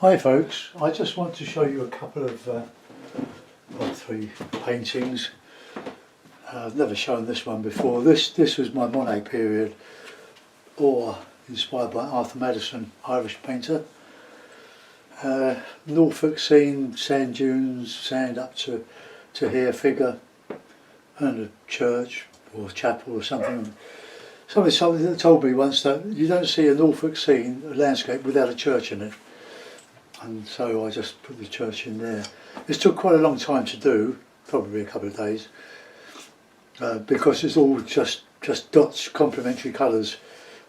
Hi folks, I just want to show you a couple of three paintings. I've never shown this one before. This was my Monet period, or inspired by Arthur Maddison, Irish painter. Norfolk scene, sand dunes, sand up to here figure, and a church or chapel or something. Somebody told me once that you don't see a Norfolk scene, a landscape, without a church in it. And so I just put the church in there. This took quite a long time to do, probably a couple of days, because it's all just dots, complementary colours,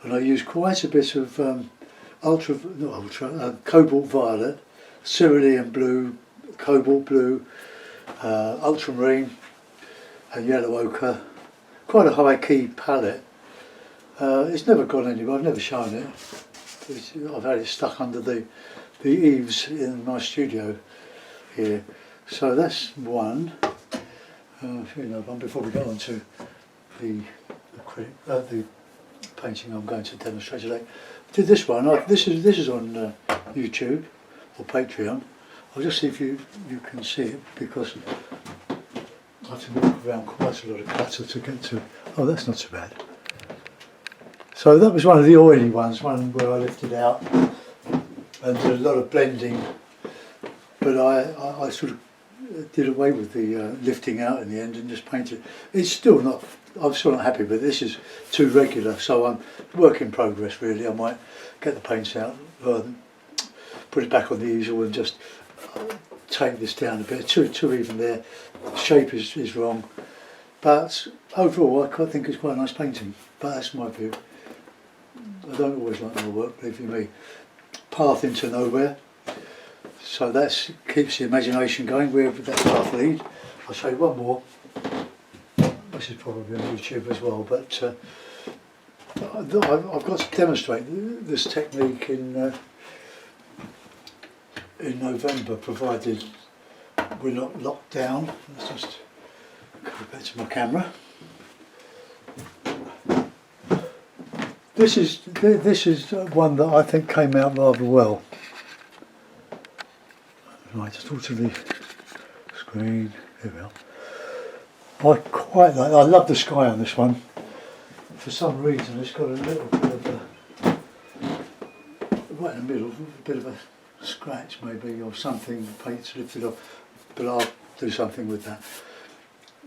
and I used quite a bit of cobalt violet, cerulean blue, cobalt blue, ultramarine, and yellow ochre. Quite a high key palette. It's never gone anywhere. I've never shown it. I've had it stuck under the eaves in my studio here. So that's one. Before we go on to the painting I'm going to demonstrate today. I did this one. This is on YouTube or Patreon. I'll just see if you can see it, because I have to walk around quite a lot of clutter to get to. Oh, that's not so bad. So that was one of the oily ones, one where I lifted out and did a lot of blending, but I sort of did away with the lifting out in the end and just painted. I'm still not happy with it. This is too regular, so I'm work in progress really. I might get the paints out, put it back on the easel and just take this down a bit. Too even there. The shape is wrong, but overall I think it's quite a nice painting, but that's my view. I don't always like my work, believe you me. Path into nowhere, so that keeps the imagination going wherever that path leads. I'll show you one more. This is probably on YouTube as well, but I've got to demonstrate this technique in November, provided we're not locked down. Let's just go back to my camera. This is one that I think came out rather well. Right, just talk to the screen. Here we are. I love the sky on this one. For some reason, it's got a little bit of a, right in the middle, a bit of a scratch maybe or something. The paint's lifted off, but I'll do something with that.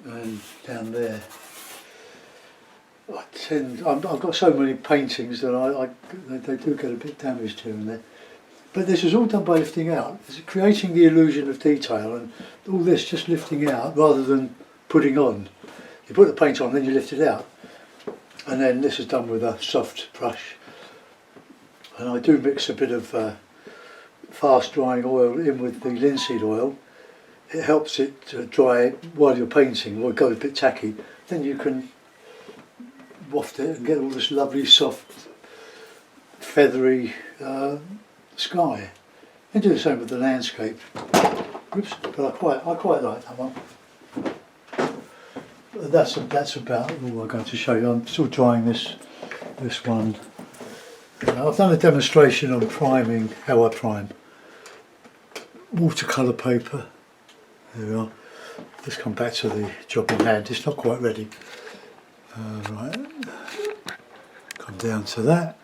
And down there. I've got so many paintings that they do get a bit damaged here and there. But this is all done by lifting out. It's creating the illusion of detail, and all this just lifting out rather than putting on. You put the paint on, then you lift it out. And then this is done with a soft brush. And I do mix a bit of fast drying oil in with the linseed oil. It helps it dry while you're painting, or it goes a bit tacky. Then you can waft it and get all this lovely soft feathery sky. And do the same with the landscape. Oops, but I quite like that one. That's about all I'm going to show you. I'm still drying this one. I've done a demonstration on priming, how I prime. Watercolour paper. There we are. Let's come back to the job in hand. It's not quite ready. Right, come down to that,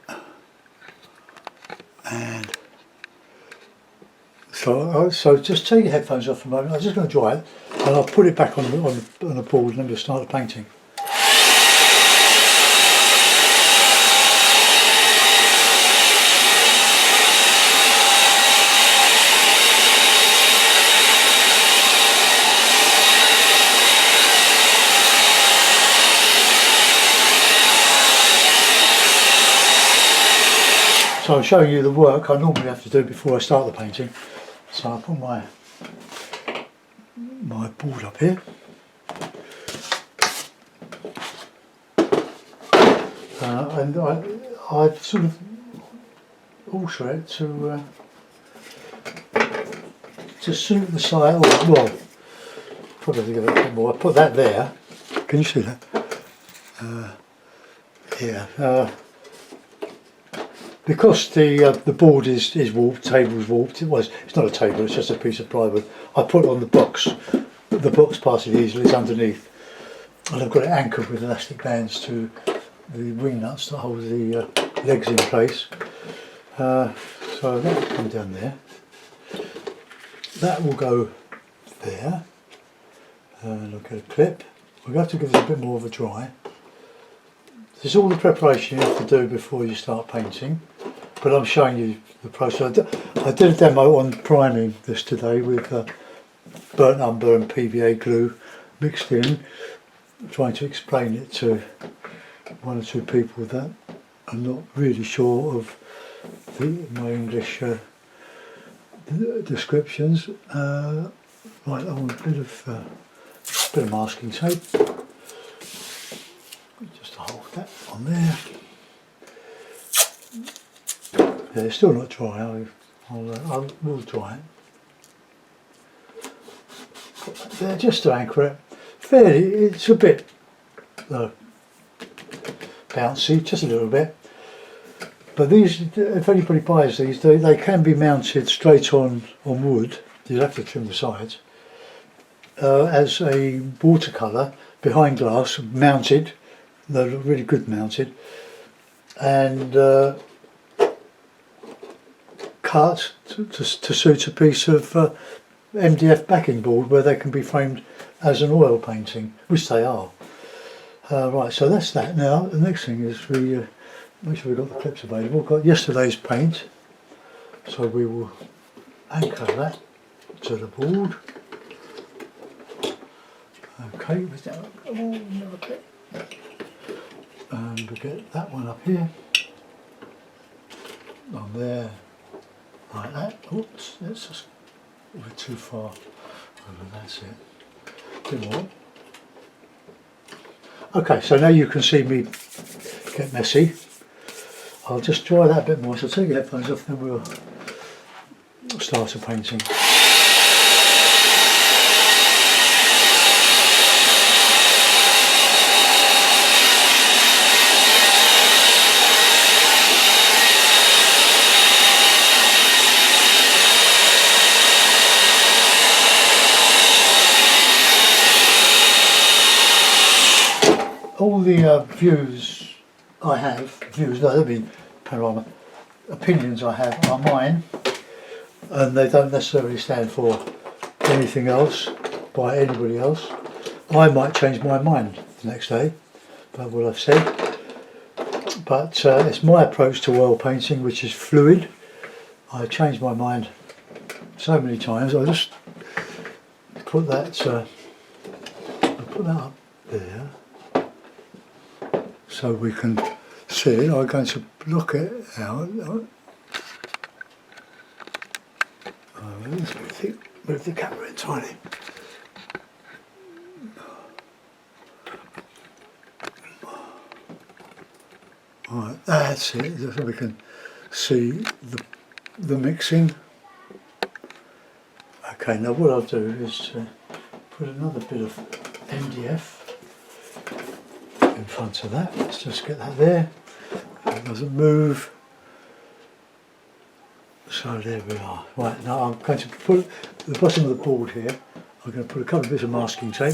and so just take your headphones off for a moment. I'm just going to dry it, and I'll put it back on the board, and then we'll start the painting. So I'm showing you the work I normally have to do before I start the painting. So I'll put my board up here. And I sort of alter it to suit the size. Well, probably give it a bit more. I put that there. Can you see that? Yeah. because the board is warped, table's warped. It's not a table, it's just a piece of plywood. I put on the box part of the easel is underneath, and I've got it anchored with elastic bands to the wing nuts that hold the legs in place. So that will come down there. That will go there, and I'll get a clip. We'll have to give it a bit more of a dry. This is all the preparation you have to do before you start painting, but I'm showing you the process. I did a demo on priming this today with burnt umber and PVA glue mixed in, trying to explain it to one or two people that are not really sure of my English descriptions. Right, I want a bit of masking tape. Just to hold that on there. Yeah, it's still not dry. I will dry it. Put that there just to anchor it. It's a bit bouncy, just a little bit. But these, if anybody buys these, they can be mounted straight on wood. You'll have to trim the sides. As a watercolour behind glass, mounted. They look really good mounted. And cut to suit a piece of MDF backing board where they can be framed as an oil painting, which they are. Right, so that's that. Now, the next thing is we make sure we've got the clips available. We've got yesterday's paint, so we will anchor that to the board. Okay, with that, another clip. And we get that one up here, on there, like that. Oops, that's just we're too far over. That's it. A bit more. Okay, so now you can see me get messy. I'll just dry that a bit more, so take your headphones off, then we'll start the painting. All the views I have, panorama, opinions I have are mine, and they don't necessarily stand for anything else by anybody else. I might change my mind the next day about what I've said, but it's my approach to oil painting, which is fluid. I change my mind so many times. I just put that up there so we can see it. I'm going to block it out. Move the camera in tiny. Right, that's it. So we can see the mixing. Okay, now what I'll do is put another bit of MDF in front of that. Let's just get that there. It doesn't move. So there we are. Right, now I'm going to put the bottom of the board here. I'm going to put a couple of bits of masking tape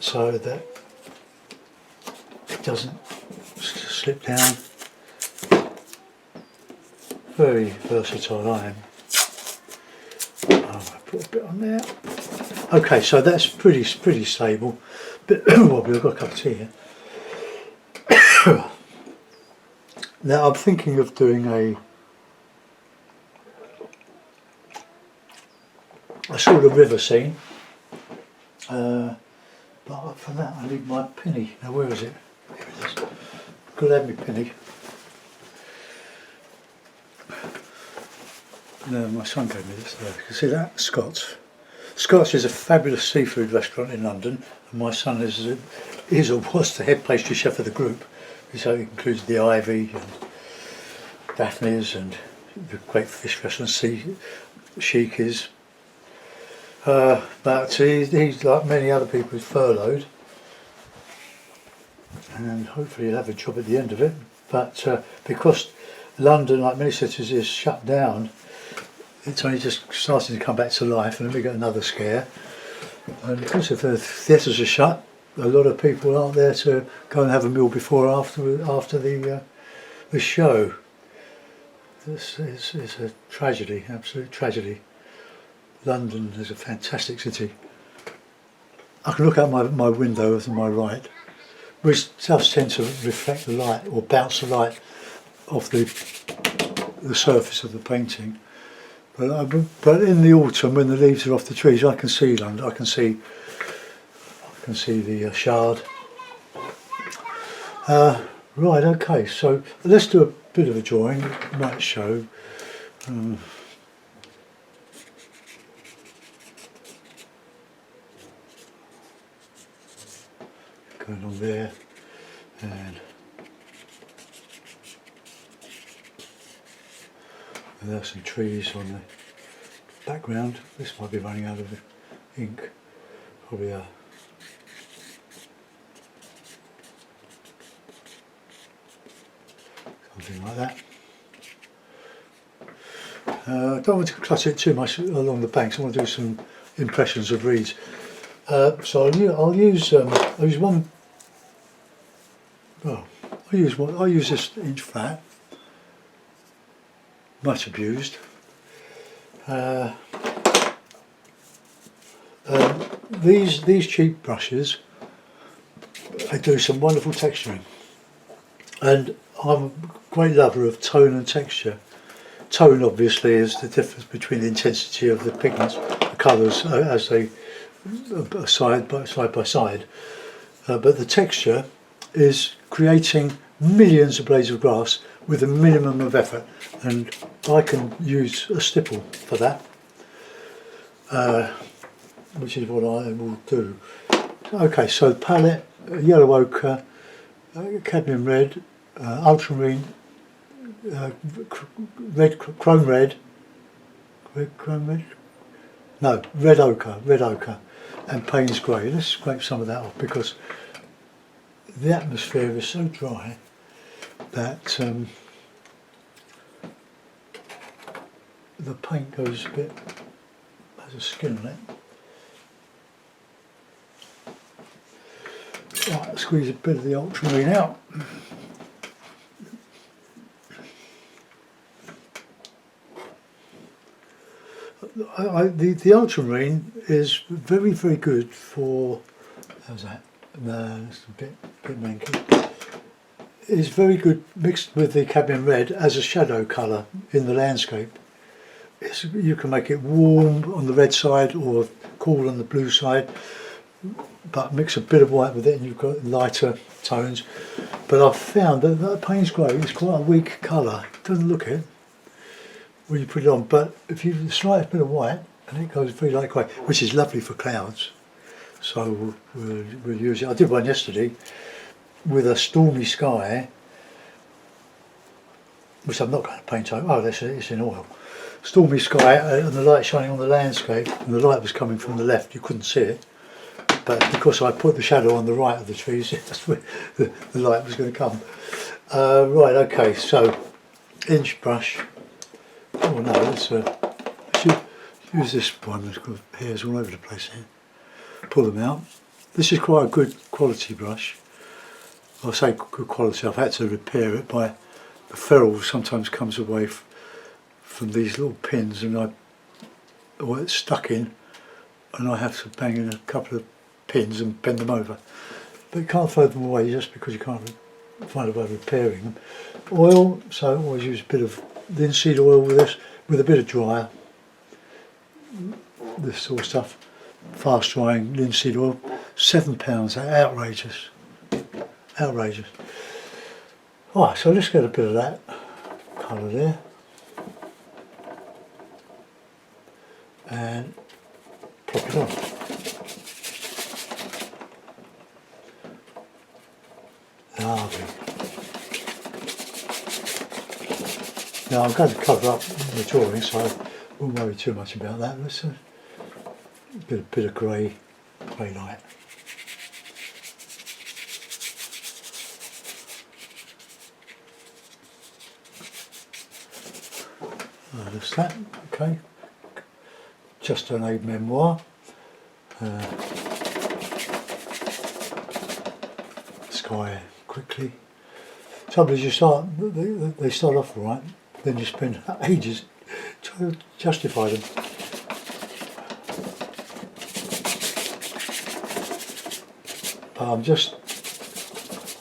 so that it doesn't slip down. Very versatile I am. I'll put a bit on there. Okay, so that's pretty stable. But well, we've got a cup of tea here. Now I'm thinking of doing a sort of river scene, but for that I need my penny. Now where is it? Here it is. Could have my penny. No, my son gave me this. You can see that? Scott's. Scott's is a fabulous seafood restaurant in London, and my son is or was the head pastry chef of the group. So it includes the Ivy and Daphne's and the great fish restaurant Chic is. But he's like many other people, is furloughed, and hopefully he'll have a job at the end of it. but because London, like many cities, is shut down, it's only just starting to come back to life, and then we get another scare. And because if the theatres are shut, a lot of people aren't there to go and have a meal before or after the show. This is a tragedy, absolute tragedy. London is a fantastic city. I can look out my window to my right, which does tend to reflect the light or bounce the light off the surface of the painting. But in the autumn, when the leaves are off the trees, I can see London. I can see the Shard. Right, okay. So let's do a bit of a drawing. It might show. Going on there, and there's some trees on the background. This might be running out of ink. Probably something like that. I don't want to clutter it too much along the banks. I want to do some impressions of reeds. So I'll use one. Well, I'll use this inch flat, much abused. These cheap brushes, they do some wonderful texturing, and I'm a great lover of tone and texture. Tone obviously is the difference between the intensity of the pigments, the colours as they are side by side, but the texture is creating millions of blades of grass with a minimum of effort, and I can use a stipple for that, which is what I will do. Okay, so palette, yellow ochre, cadmium red, ultramarine, chrome red, no, red ochre, and Payne's grey. Let's scrape some of that off because the atmosphere is so dry that the paint goes a bit, has a skin on it. Right, squeeze a bit of the ultramarine out. The ultramarine is very, very good for, how's that? It's a bit manky. It's very good mixed with the cadmium red as a shadow colour in the landscape. You can make it warm on the red side or cool on the blue side, but mix a bit of white with it and you've got lighter tones. But I've found that Payne's grey is quite a weak colour. It doesn't look it when you put it on, but if you slight bit of white, and it goes very light grey, which is lovely for clouds. So we'll use it. I did one yesterday with a stormy sky, which I'm not going to paint over. Oh, it's in oil. Stormy sky and the light shining on the landscape, and the light was coming from the left. You couldn't see it, but because I put the shadow on the right of the trees, that's where the light was going to come. Right, okay. So inch brush. Oh no, let's use this one. It's got hairs all over the place here. Pull them out. This is quite a good quality brush. I say good quality, I've had to repair it by the ferrule sometimes comes away from these little pins, and it's stuck in, and I have to bang in a couple of pins and bend them over. But you can't throw them away just because you can't find a way of repairing them. Oil, so I always use a bit of linseed oil with this, with a bit of dryer. This sort of stuff. Fast drying linseed oil, £7, outrageous, outrageous. Alright, so let's get a bit of that colour there, and pop it on. Lovely. Now I'm going to cover up the drawing, so I won't worry too much about that. Let's bit of grey light. Right, That's that, okay. Just an aid memoir. Sky quickly. Trouble is, they start off all right, then you spend ages trying to justify them. But I'm just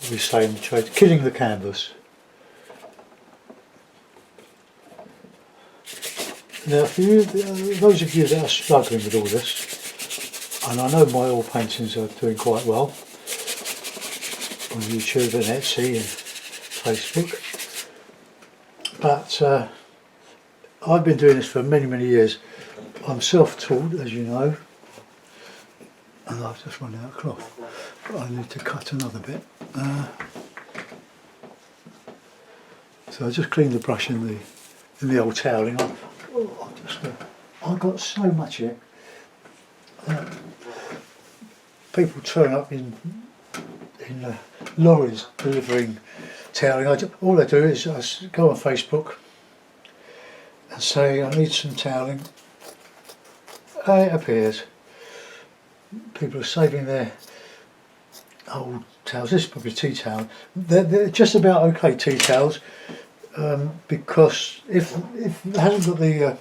saying, killing the canvas. Now, for you, those of you that are struggling with all this, and I know my oil paintings are doing quite well on YouTube and Etsy and Facebook, but I've been doing this for many years. I'm self-taught, as you know, and I've just run out of cloth, but I need to cut another bit. So I just cleaned the brush in the old toweling. I've got so much here. People turn up in lorries delivering toweling. All I do is I go on Facebook and say I need some toweling. And it appears. People are saving their old towels. This is probably tea towel. They're just about okay tea towels, because if it hasn't got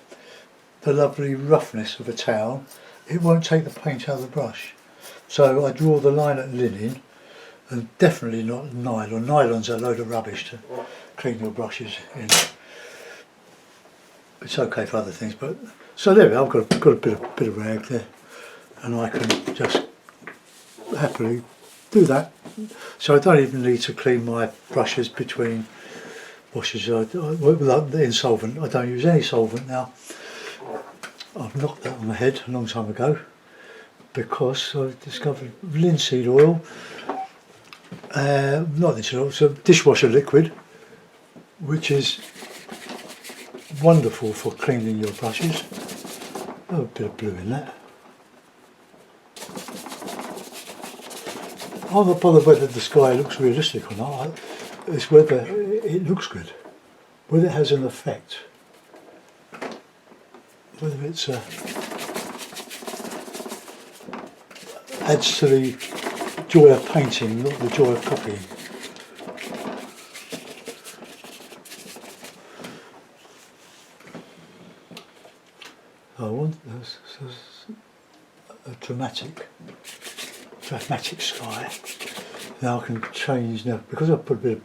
the lovely roughness of a towel, it won't take the paint out of the brush. So I draw the line at linen, and definitely not nylon. Nylon's a load of rubbish to clean your brushes in. It's okay for other things, but so there we are. I've got a bit of rag there, and I can just happily do that. So I don't even need to clean my brushes between washes. Without the insolvent, I don't use any solvent now. I've knocked that on the head a long time ago because I've discovered linseed oil, not linseed oil, so dishwasher liquid, which is wonderful for cleaning your brushes. Oh, a bit of blue in that. I'm not bothered whether the sky looks realistic or not. It's whether it looks good, whether it has an effect, whether it's adds to the joy of painting, not the joy of copying. I want a dramatic sky. Now I can change now, because I've put a bit of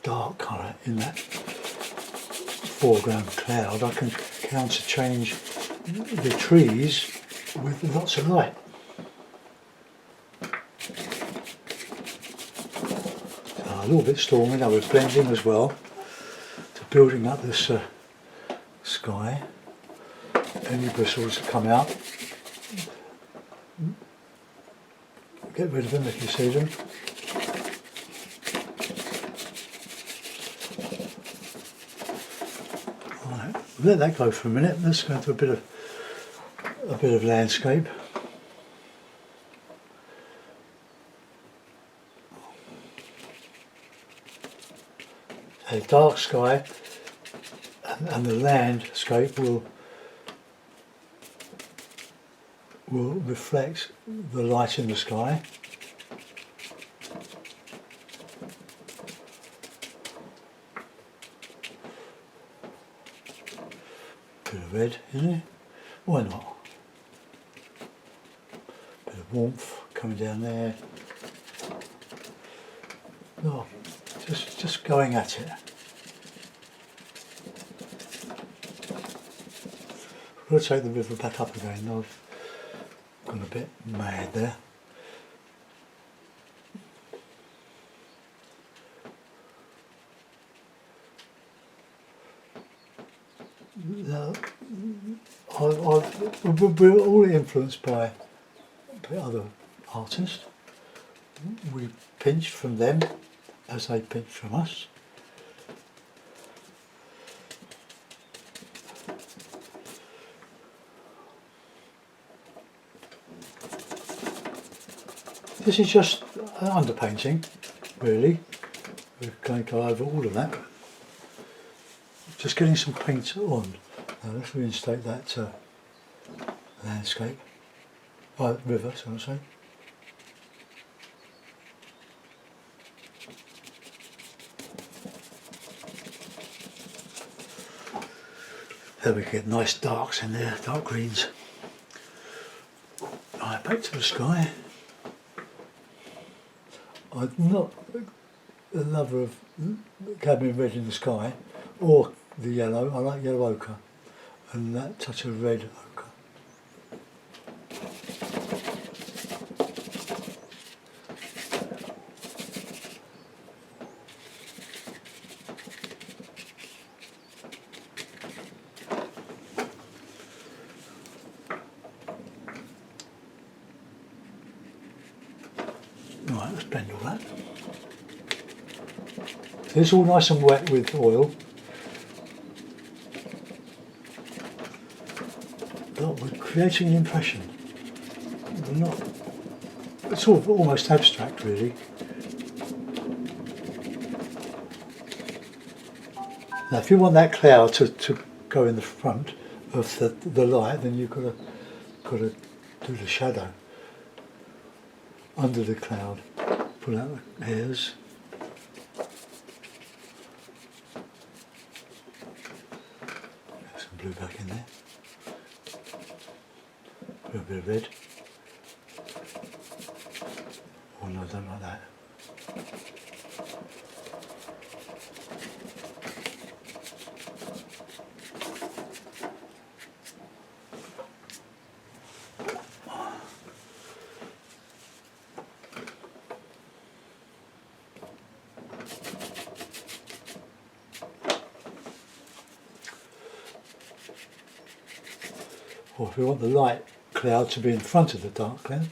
dark colour in that foreground cloud, I can counter change the trees with lots of light. So a little bit stormy, now we're blending as well to building up this sky. Any bristles that come out, get rid of them if you see them. Right, let that go for a minute. Let's go into a bit of landscape. A dark sky, and the landscape will reflect the light in the sky. Bit of red, isn't it? Why not? Bit of warmth coming down there. Oh, just going at it. I'm going to take the river back up again. I've gone a bit mad there. Now, we're all influenced by other artists. We pinch from them as they pinch from us. This is just underpainting, really. We're going to go over all of that. Just getting some paint on. Now let's reinstate that landscape. River, so I say. There we get nice darks in there, dark greens. Right, back to the sky. I'm not a lover of cadmium red in the sky or the yellow. I like yellow ochre and that touch of red ochre. Right, let's blend all that. So it's all nice and wet with oil. But we're creating an impression. We're not. It's sort of almost abstract, really. Now, if you want that cloud to go in the front of the light, then you've got to do the shadow under the cloud. Pull out the hairs. Get some blue back in there. Put a bit of red. Oh no, I don't like that. Or if you want the light cloud to be in front of the dark cloud,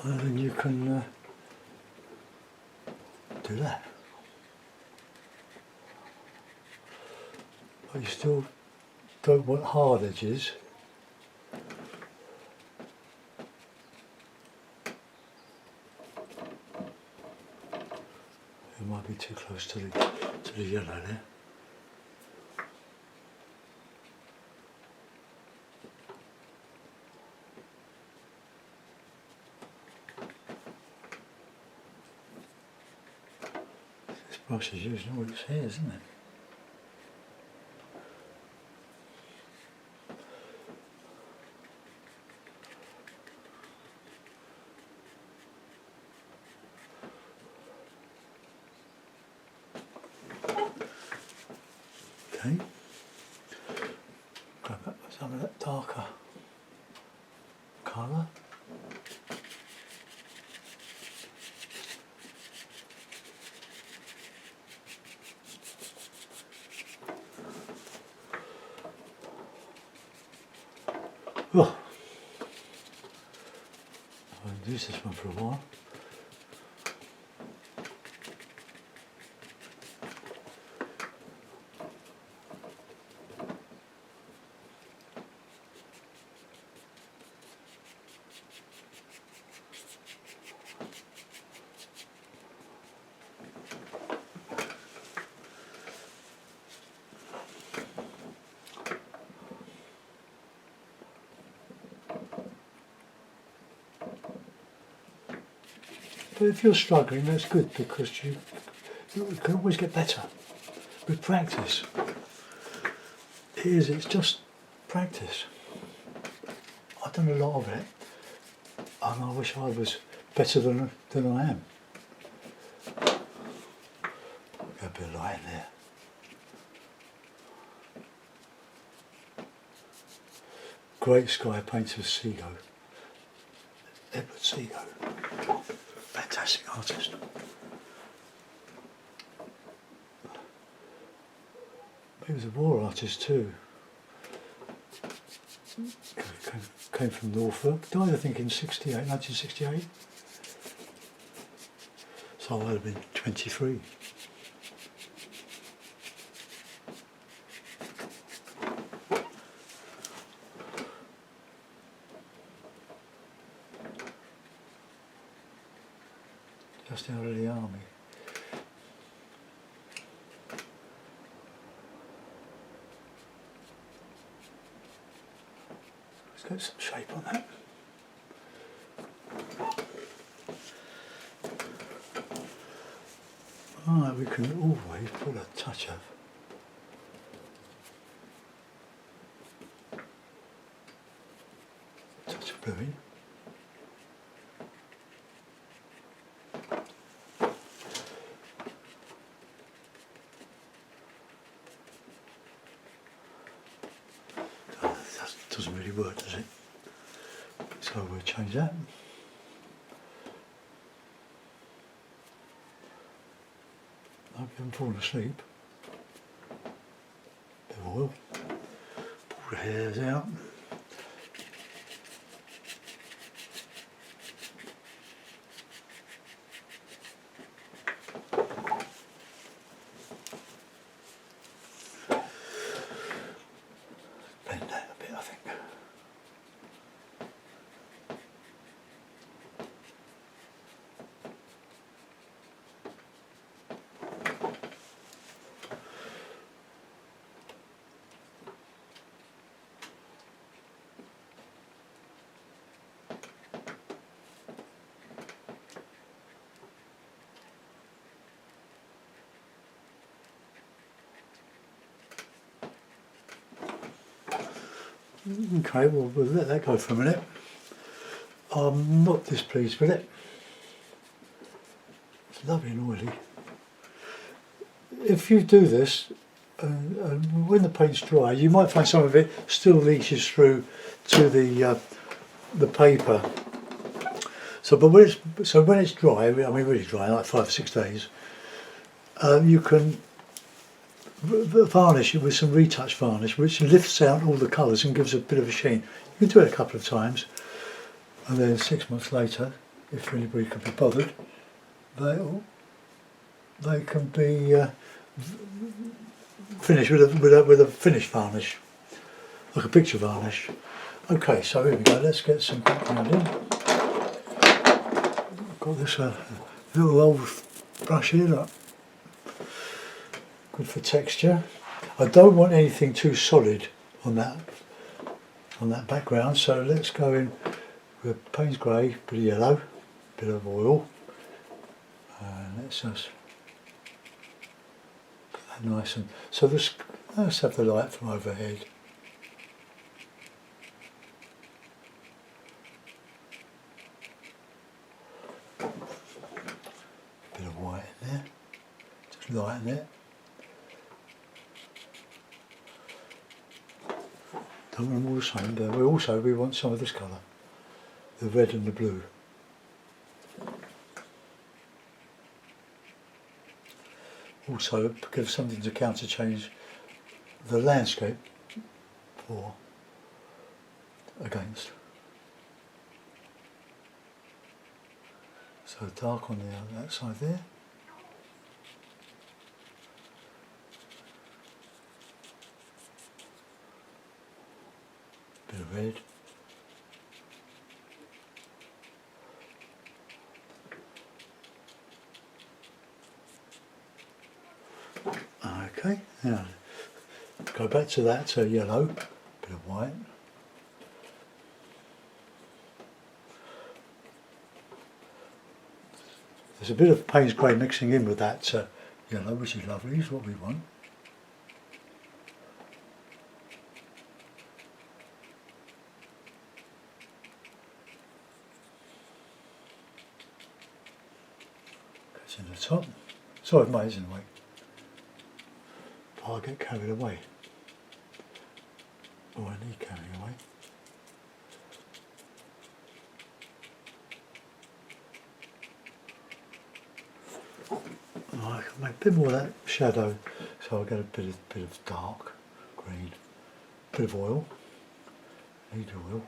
then you can do that. But you still don't want hard edges. It might be too close to the yellow there. This brush is using all its hairs, isn't it? Okay, go back with some of that darker colour. Oh, I haven't used this one for a while. But if you're struggling, that's good because you can always get better with practice. It's just practice. I've done a lot of it and I wish I was better than I am. Got a bit of light in there. Great sky painter Seago. Edward Seago. Fantastic artist. He was a war artist too. Came from Norfolk. Died I think in 1968. So I would have been 23. Just out of the army. Let's get some shape on that. Alright, we can always put a touch of blue in. That doesn't really work, does it? So we'll change that. I hope you haven't fallen asleep. Bit of oil. Pull the hairs out. Bend that a bit, I think. Okay, well, we'll let that go for a minute. I'm not displeased with it. It's lovely and oily. If you do this, and when the paint's dry, you might find some of it still leaches through to the paper. So, but when it's dry, I mean really dry, like 5 or 6 days, you can varnish it with some retouch varnish, which lifts out all the colours and gives a bit of a sheen. You can do it a couple of times, and then 6 months later, if anybody can be bothered, they can be finished with a finish varnish, like a picture varnish. Okay, so here we go. Let's get some background in. I've got this little old brush here. Look. Good for texture. I don't want anything too solid on that background, so let's go in with Payne's grey, bit of yellow, bit of oil, and let's just put that nice and so this. Let's have the light from overhead. Bit of white in there, just lighten it. Don't want them all the same, but we want some of this colour, the red and the blue. Also, give something to counter change the landscape for against. So dark on that side there. Bit of red. Okay, now go back to that yellow, bit of white. There's a bit of Payne's grey mixing in with that yellow, which is lovely, is what we want. That's in the top. Sorry, mate, it's in the way. I'll get carried away. Oh, I need carried away. Oh, I can make a bit more of that shadow, so I'll get a bit of dark green, bit of oil, need oil,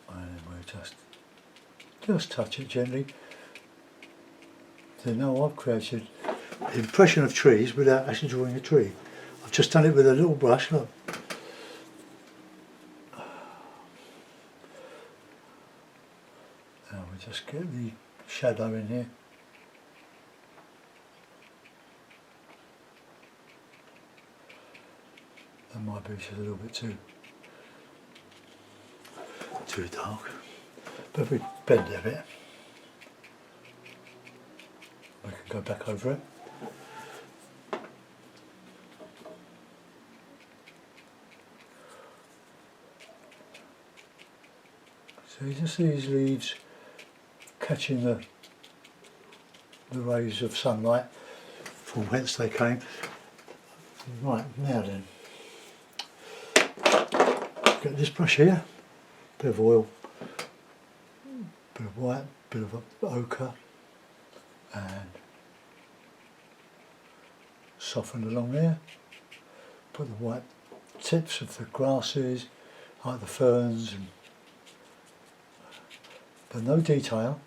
and we'll just touch it gently. So now I've created the impression of trees without actually drawing a tree. I've just done it with a little brush, look. Now we just get the shadow in here. That might be just a little bit too. too dark. But if we bend it a bit, we can go back over it. So you just see these leaves catching the rays of sunlight from whence they came. Right, now then, get this brush here, bit of oil, bit of white, bit of ochre, and soften along there. Put the white tips of the grasses, like the ferns, but no detail.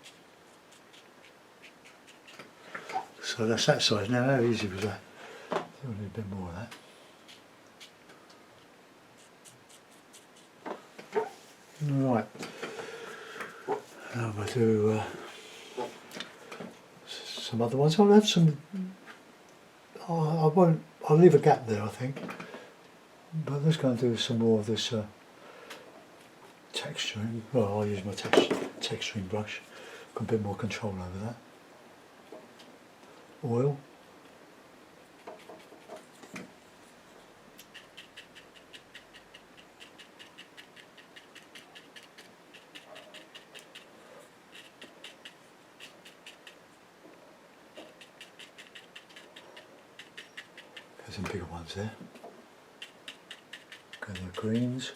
So that's that side. Now how easy was that? Still need a bit more of that. Right. Now we'll do some other ones. I'll have some. I won't. I'll leave a gap there, I think. But let's go and do some more of this texturing. Well, I'll use my texturing brush. Got a bit more control over that. Oil. There's some bigger ones there. Go the greens.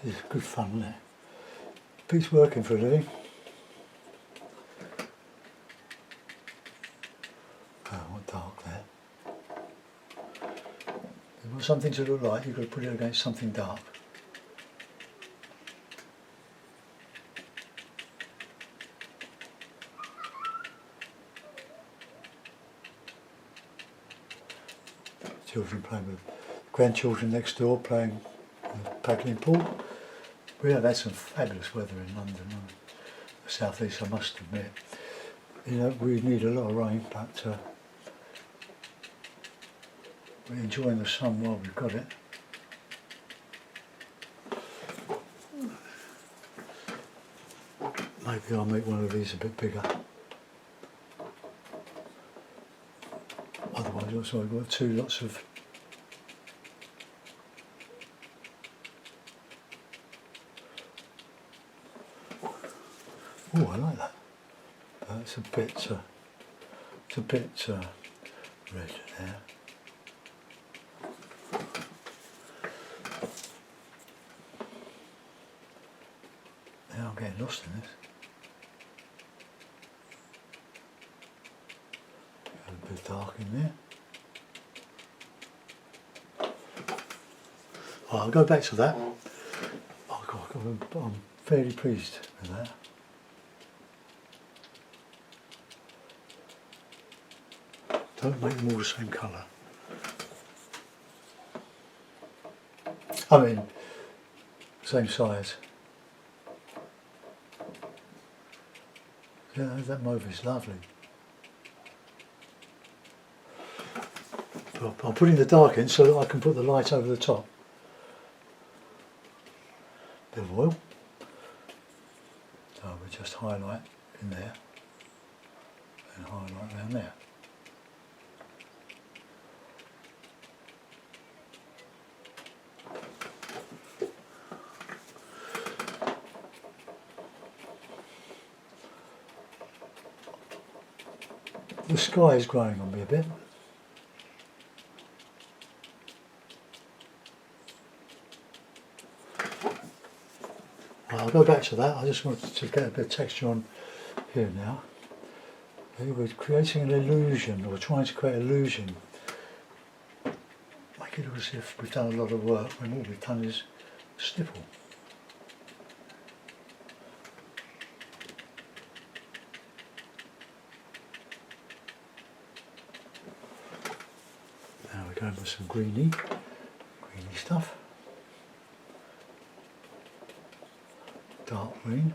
It's good fun, isn't it? Beats working for a living. Oh, what dark there. You want something to look like, you've got to put it against something dark. Children playing with grandchildren next door, playing paddling pool. We have had some fabulous weather in London, the south east, I must admit. You know, we need a lot of rain, but we're enjoying the sun while we've got it. Maybe I'll make one of these a bit bigger. Otherwise, also I've got lots of oh, I like that. But it's a bit red there. Now I'm getting lost in this. A bit dark in there. Oh, I'll go back to that. Oh God, I'm fairly pleased with that. Don't make them all the same colour. I mean, same size. Yeah, that mauve is lovely. I'll put in the dark in so that I can put the light over the top. Bit of oil. So we just highlight in there and highlight around there. The sky is growing on me a bit. Well, I'll go back to that. I just wanted to get a bit of texture on here now. We're creating an illusion, or trying to create an illusion. Make it look as if we've done a lot of work when all we've done is stipple. Now we're going with some greeny stuff. Dark green.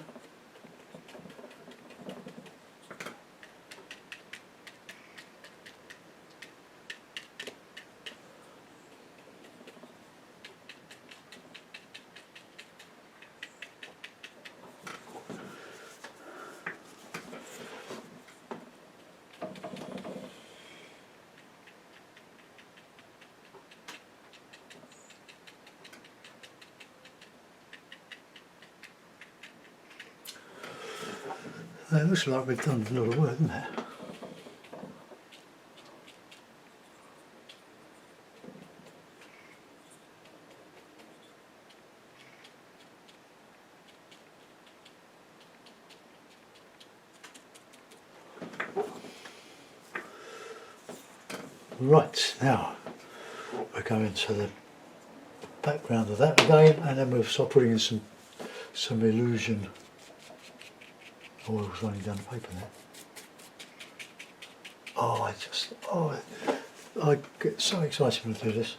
It looks like we've done a lot of work, doesn't it? Right, now we're going to the background of that again, and then we'll start putting in some illusion. Oh, I was running down the paper there. Oh, I get so excited when I do this.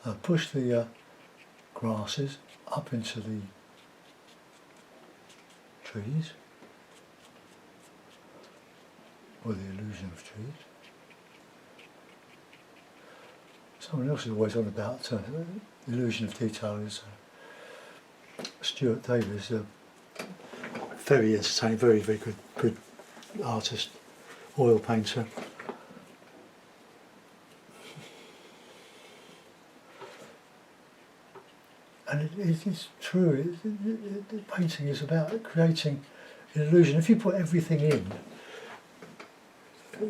I push the grasses up into the trees, or the illusion of trees. Someone else is always on about the illusion of detail is Stuart Davis, a very entertaining, very good artist, oil painter. And it is true, painting is about creating an illusion. If you put everything in,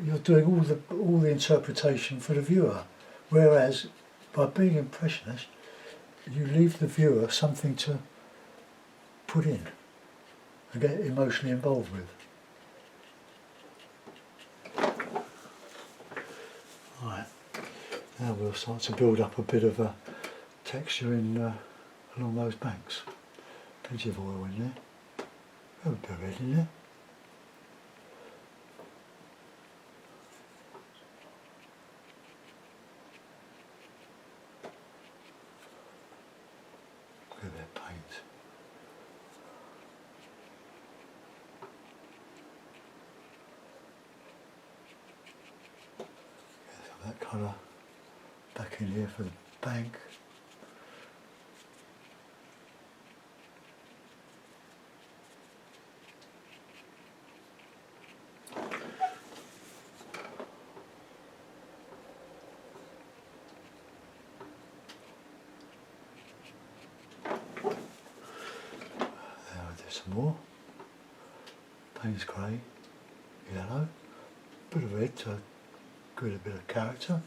you're doing all the interpretation for the viewer. Whereas by being impressionist, you leave the viewer something to put in and get emotionally involved with. Right, now we'll start to build up a bit of a texture in along those banks. Plenty of oil in there. A bit of red in there. A bit of paint. Get some of that colour back in here for the bank. Some more. Payne's grey, yellow, bit of red to give it a bit of character.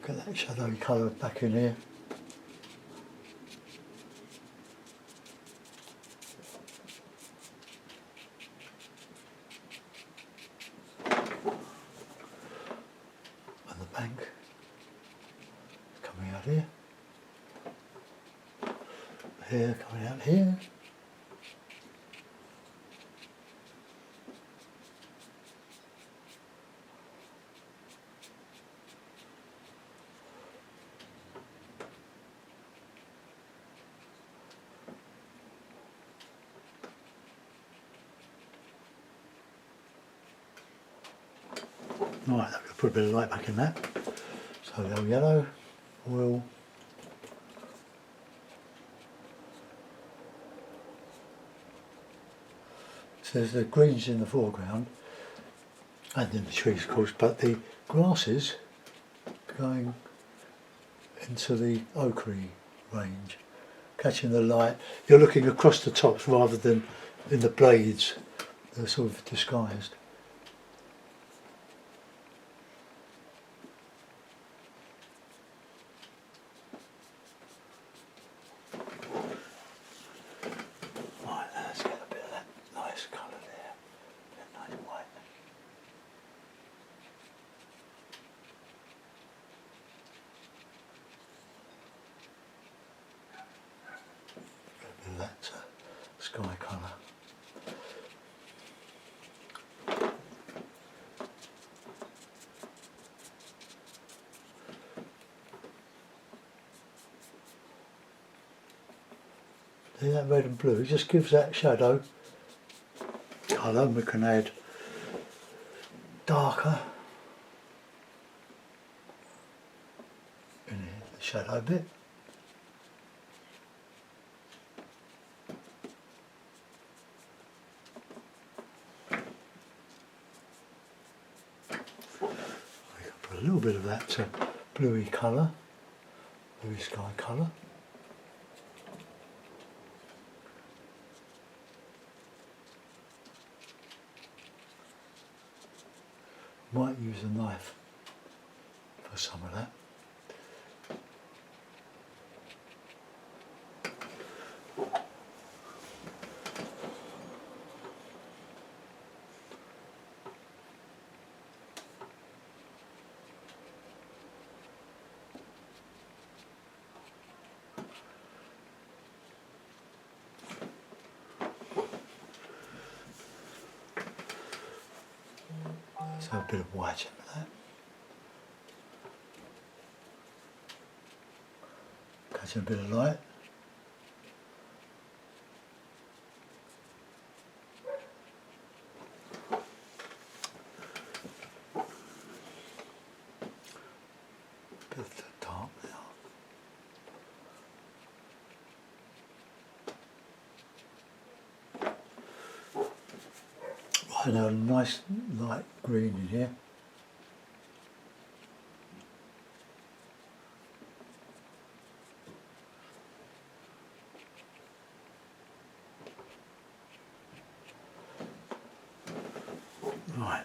Get that shadowy colour back in here. Bank coming out here, here coming out here, right, I'm going to put a bit of light back in that. So the yellow, oil, so there's the greens in the foreground, and then the trees of course, but the grasses going into the ochre range, catching the light. You're looking across the tops rather than in the blades, they're sort of disguised. That sky colour. See that red and blue, it just gives that shadow colour. We can add darker. shadow bit. I can put a little bit of that bluey colour, bluey sky colour. Might use a knife for some of that. So a bit of white in that. Catch a bit of light. Bit of the dark now. Right now, a nice light green in here. Right,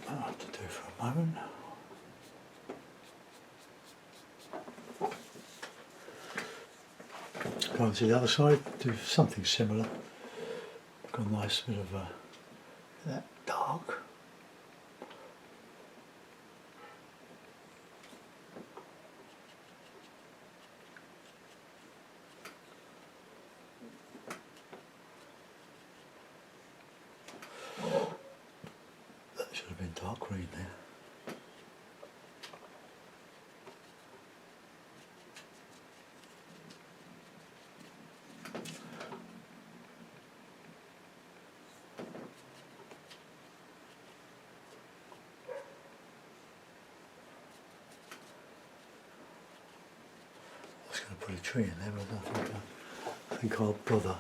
that'll have to do for a moment. Go on to the other side, do something similar. Got a nice bit of that dark. That should have been dark green there. I was going to put a tree in there, but I think I'll bother.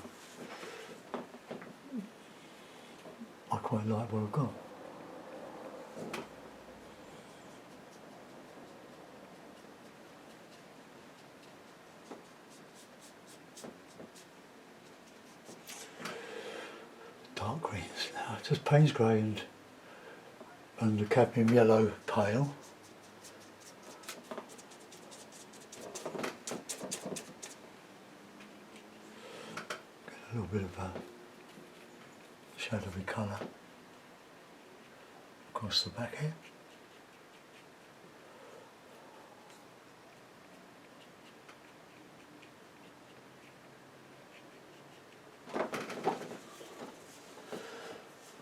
I quite like what I've got. Dark greens now, just Payne's grey and the cadmium yellow pale. Get a little bit of a shadowy colour across the back here.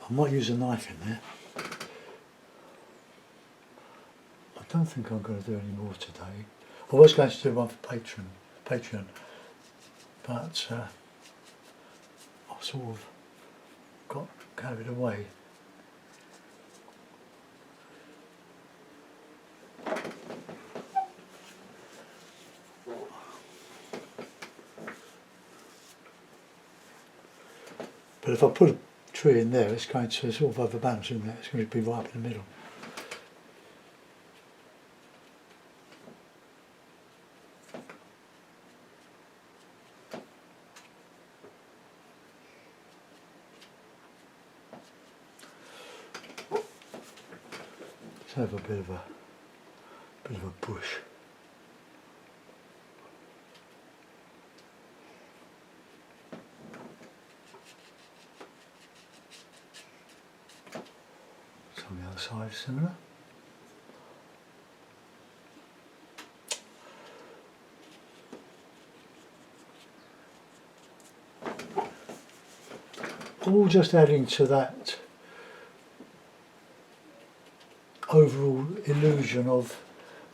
I might use a knife in there. I don't think I'm going to do any more today. I was going to do one for Patreon, but I sort of got carried away. But if I put a tree in there, it's going to sort of overbalance, isn't it? It's going to be right up in the middle. Let's have a bit of a bush. On the other side, similar. All just adding to that overall illusion of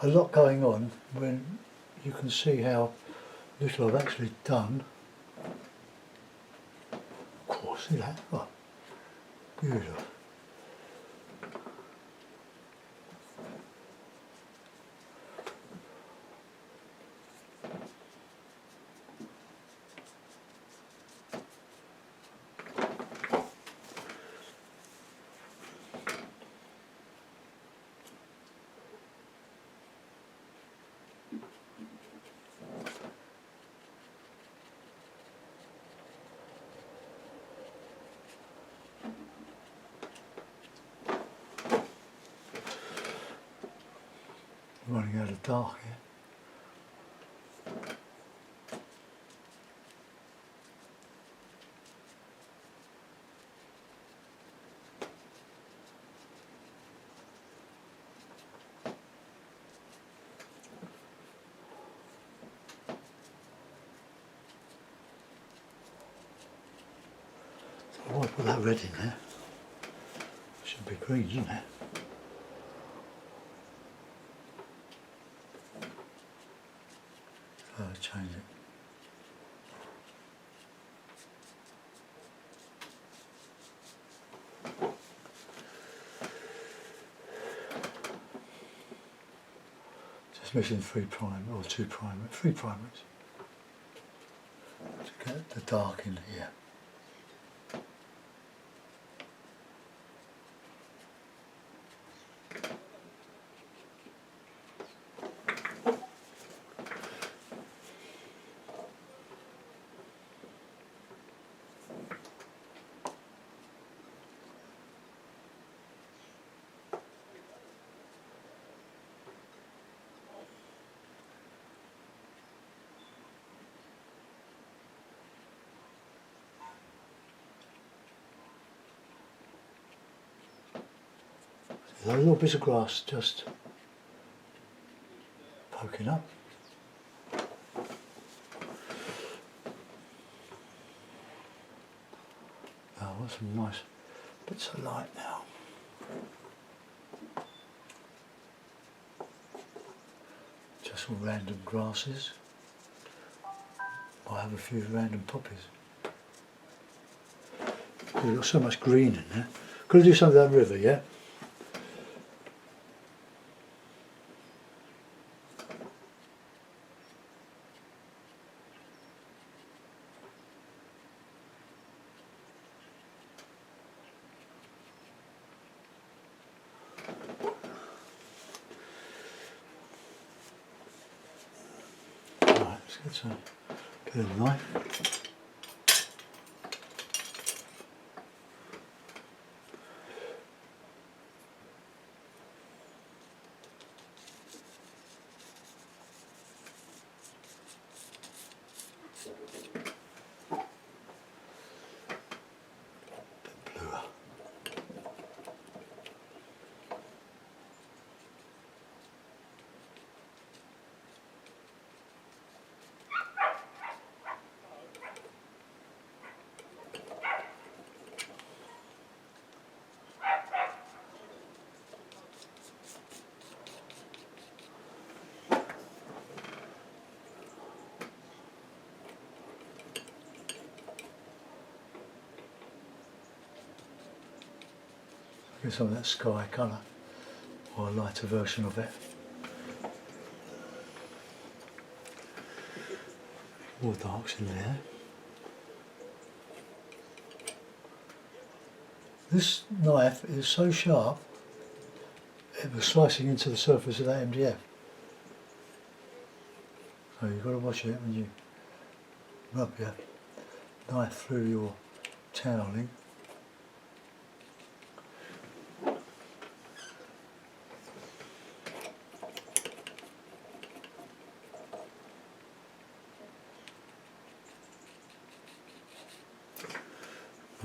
a lot going on when you can see how little I've actually done. Of course, see that? Oh, beautiful. I'm running out of dark here. I want to put that red in there. Should be green, shouldn't it? Change it. Just missing 3 prime or 2 primers, 3 primaries to get the dark in here. Those little bits of grass just poking up. Oh, what some nice bits of light now. Just all random grasses. I have a few random poppies. We've got so much green in there. Got to do something with that river, yeah? Right, let's get some bit of knife. Get some of that sky colour, or a lighter version of it. More darks in there. This knife is so sharp, it was slicing into the surface of that MDF. So you've got to watch it when you rub your knife through your toweling.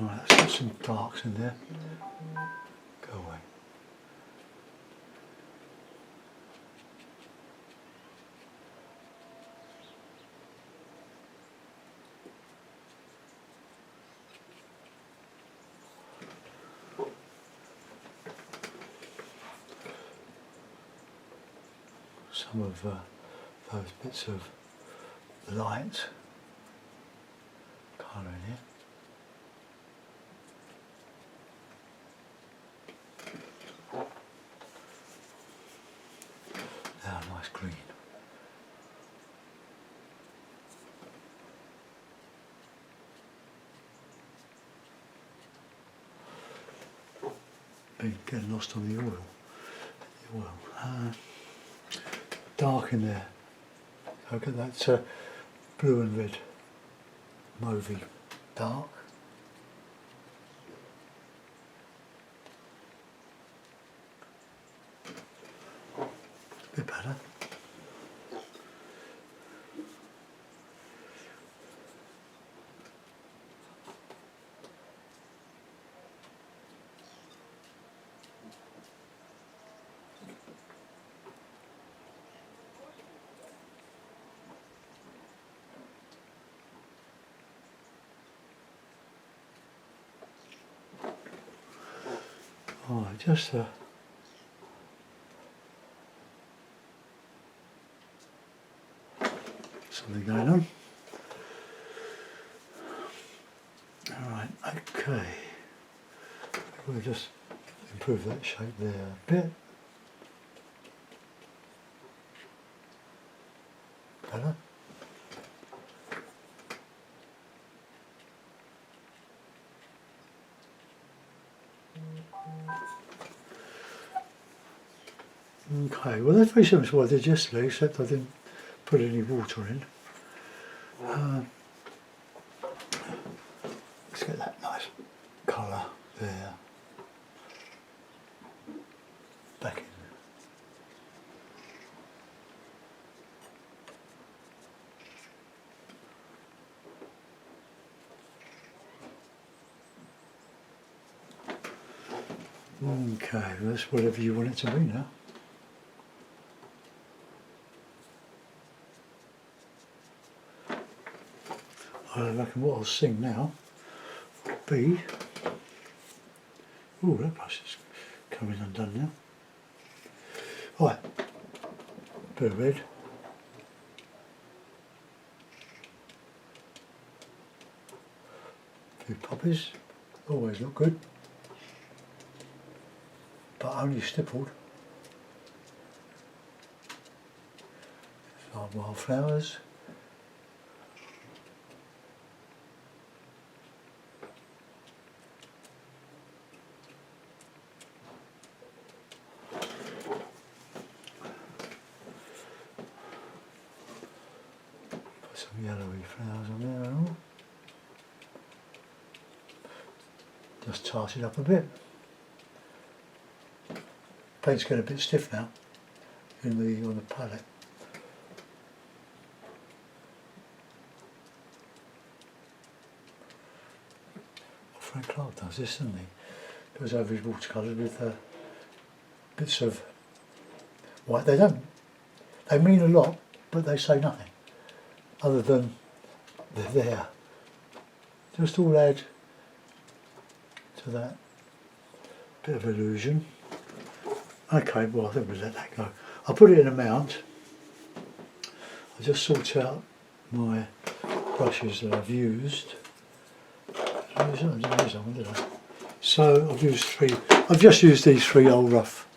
Right, let's get some darks in there. Go away. Some of those bits of light colour in here. Now nice green. Been getting lost on the oil. Dark in there. Look at that blue and red mauvey dark. A bit better. Oh, just something going on. Alright, okay. We'll just improve that shape there a bit. Better. Okay, well that's very similar to what I did yesterday, except I didn't put any water in. Let's get that nice colour there. Back in. Okay, that's whatever you want it to be now. I reckon what I'll sing now will be... Oh, that brush is coming undone now. Right, bit of red. A few poppies, always look good. But only stippled. Some wildflowers. Put some yellowy flowers on there and all. Just tarse it up a bit. Paint's getting a bit stiff now on the palette. Frank Clark does this, doesn't he? Goes over his watercolours with bits of white. They mean a lot, but they say nothing other than they're there. Just all add to that bit of illusion. Okay, well I think we'll let that go. I'll put it in a mount. I'll just sort out my brushes that I've used. I didn't use that one, did I? So I've just used these 3 old rough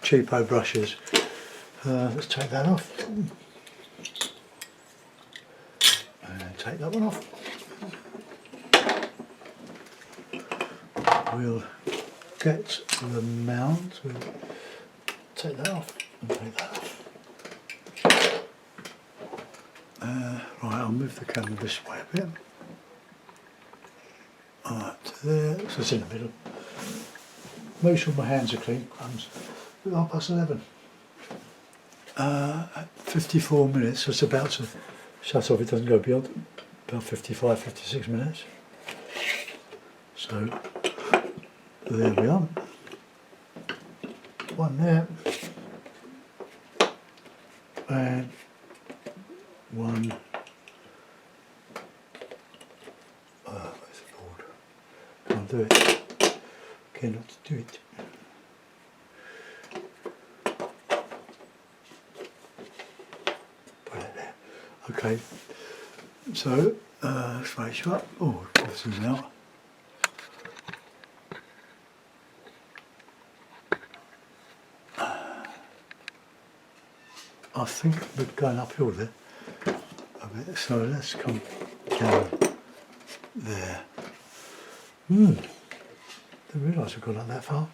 cheapo brushes. Let's take that off. And take that one off. We'll get the mount. We'll take that off and take that off. Right, I'll move the camera this way a bit. Alright, to there, so it's in the middle. Make sure my hands are clean. Crumbs. 11:30. At 54 minutes, so it's about to shut off. It doesn't go beyond about 55, 56 minutes. So there we are. One there. And one. Where's the board? Can't do it. Cannot do it. Put it there. Okay. So let's make sure. Oh, this is out. I think we're going uphill there a bit, so let's come down there. Didn't realise we'd got up that far.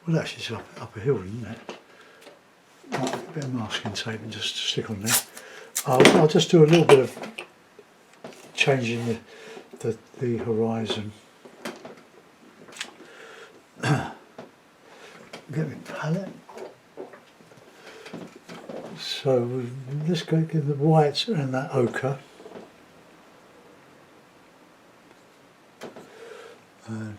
Well, actually it's up a hill, isn't it? A bit of masking tape and just stick on there. I'll just do a little bit of changing the horizon. get my palette. So let's go get the whites and that ochre. And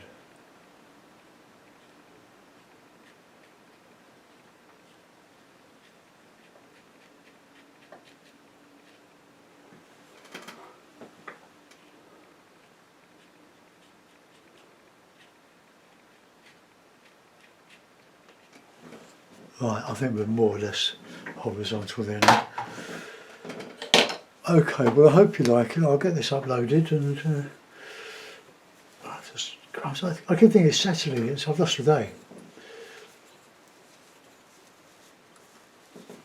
right, I think we're more or less horizontal there now. Okay, well I hope you like it. I'll get this uploaded and I keep thinking it's Saturday, I've lost a day.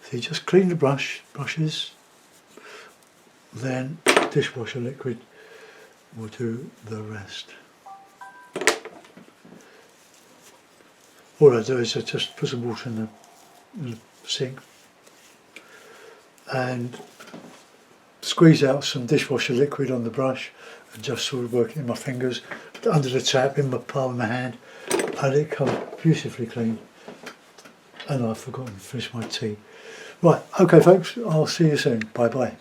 So you just clean the brushes, then dishwasher liquid will do the rest. All I do is I just put some water in the sink and squeeze out some dishwasher liquid on the brush and just sort of work it in my fingers under the tap in my palm of my hand, and it comes beautifully clean. And I've forgotten to finish my tea. Right, okay folks, I'll see you soon. Bye bye.